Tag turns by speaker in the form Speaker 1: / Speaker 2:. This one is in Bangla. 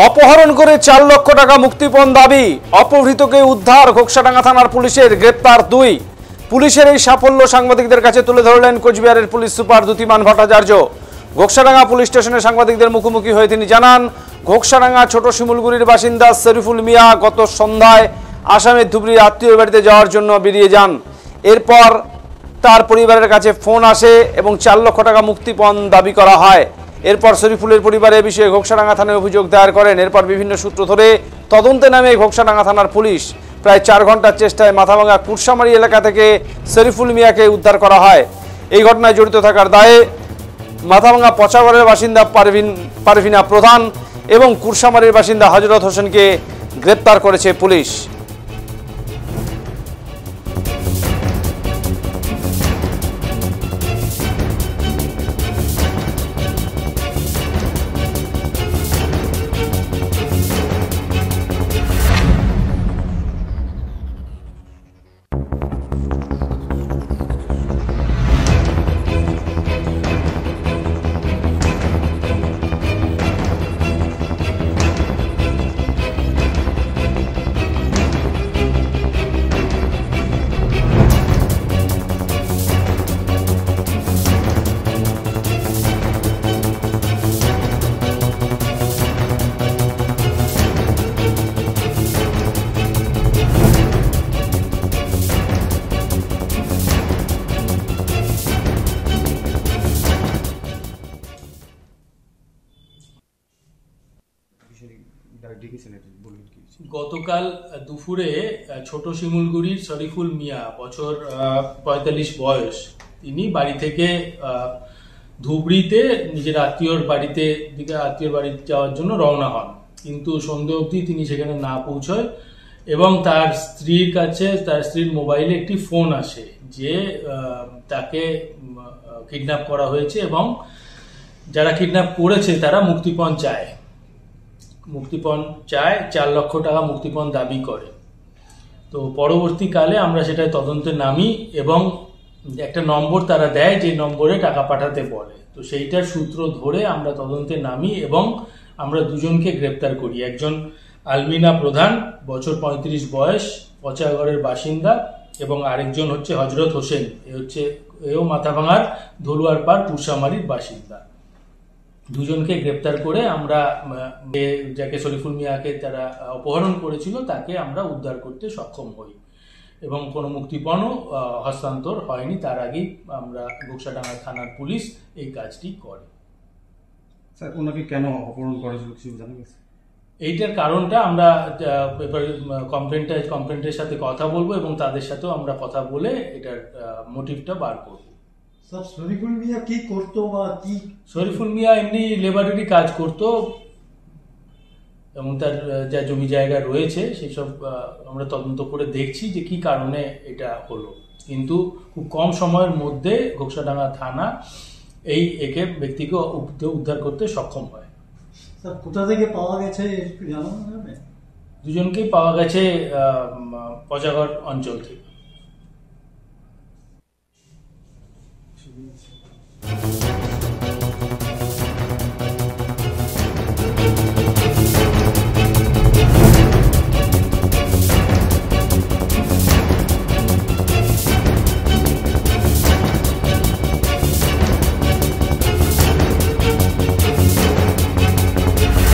Speaker 1: অপহরণ করে 4 লক্ষ টাকা মুক্তিপণ দাবি, অপহৃতকে উদ্ধার ঘোকসাডাঙ্গা থানার পুলিশের, গ্রেপ্তার 2। পুলিশের এই সাফল্য সাংবাদিকদের কাছে তুলে ধরলেন কোচবিহারের police super Dyutiman Bhattacharya. Ghoksadanga police স্টেশনে সাংবাদিকদের মুখোমুখি হয়ে তিনি জানান, ঘোকসাডাঙ্গা ছোট শিমুলগুড়ির বাসিন্দা শরীফুল মিয়া গত সন্ধ্যায় আসামের ধুবড়ির আত্মীয় বাড়িতে যাওয়ার জন্য বেরিয়ে যান। এরপর তার পরিবারের কাছে ফোন আসে এবং 4 লক্ষ টাকা মুক্তিপণ দাবি করা হয়। এরপর শরীফুলের পরিবারের বিষয়ে ঘোকসাডাঙ্গা থানায় অভিযোগ দায়ের করেন। এরপর বিভিন্ন সূত্র ধরে তদন্তে নামে ঘোকসাডাঙ্গা থানার পুলিশ। প্রায় 4 ঘন্টার চেষ্টায় মাথাভাঙা কুরসামারি এলাকা থেকে শরীফুল মিয়াকে উদ্ধার করা হয়। এই ঘটনায় জড়িত থাকার দায়ে মাথাভাঙা পচাগড়ের বাসিন্দা পারভিনা প্রধান এবং কুরসামারির বাসিন্দা হজরত হোসেনকে গ্রেপ্তার করেছে পুলিশ।
Speaker 2: গতকাল দুপুরে ছোট শিমুলগুড়ির শরীফুল মিয়া, বছর 45 বয়স, তিনি বাড়ি থেকে ধুবড়িতে নিজের আত্মীয়র বাড়িতে যাওয়ার জন্য রওনা হন। কিন্তু সন্ধ্যে অবধি তিনি সেখানে না পৌঁছয় এবং তার স্ত্রীর মোবাইলে একটি ফোন আসে যে তাকে কিডন্যাপ করা হয়েছে এবং যারা কিডন্যাপ করেছে তারা মুক্তিপণ চায়। 4 লক্ষ টাকা মুক্তিপণ দাবি করে। তো পরবর্তীকালে আমরা সেটাই তদন্তে নামি এবং একটা নম্বর তারা দেয়, যে নম্বরে টাকা পাঠাতে বলে। তো সেইটার সূত্র ধরে আমরা তদন্তে নামি এবং আমরা দুজনকে গ্রেপ্তার করি। একজন আলমিনা প্রধান, বছর 35 বয়স, পচাগড়ের বাসিন্দা, এবং আরেকজন হচ্ছে হজরত হোসেন, এও মাথাভাঙার ধলুয়ারপাড় কুরসামারির বাসিন্দা। দুজনকে গ্রেপ্তার করে আমরা যাকে শরীফুল মিয়াকে তারা অপহরণ করেছিল তাকে আমরা উদ্ধার করতে সক্ষম হই এবং কোনো মুক্তিপণও হস্তান্তর হয়নি। তার আগেই আমরা ঘোকসাডাঙ্গা থানার পুলিশ এই কাজটি করে।
Speaker 3: স্যার, ওনাকে কেন অপহরণ করা হয়েছিল কিছু জানা গেছে?
Speaker 2: এইটার কারণটা আমরা কমপ্লেন্টের সাথে কথা বলবো এবং তাদের সাথেও আমরা কথা বলে এটার মোটিভটা বার করবো।
Speaker 4: শরীফুল মিয়া কি করতো বা কি?
Speaker 2: শরীফুল মিয়া এমনি লেবারেটরি কাজ করতো এবং তার যা জমি জায়গা রয়েছে সেই সব আমরা তদন্ত করে দেখছি যে কি কারণে এটা হলো। কিন্তু খুব কম সময়ের মধ্যে ঘোকসাডাঙ্গা থানা ব্যক্তিকে উদ্ধার করতে সক্ষম হয়।
Speaker 4: স্যার, কোথা থেকে পাওয়া গেছে জানানো যাবে?
Speaker 2: দুজনকেই পাওয়া গেছে পচাগড় অঞ্চল থেকে।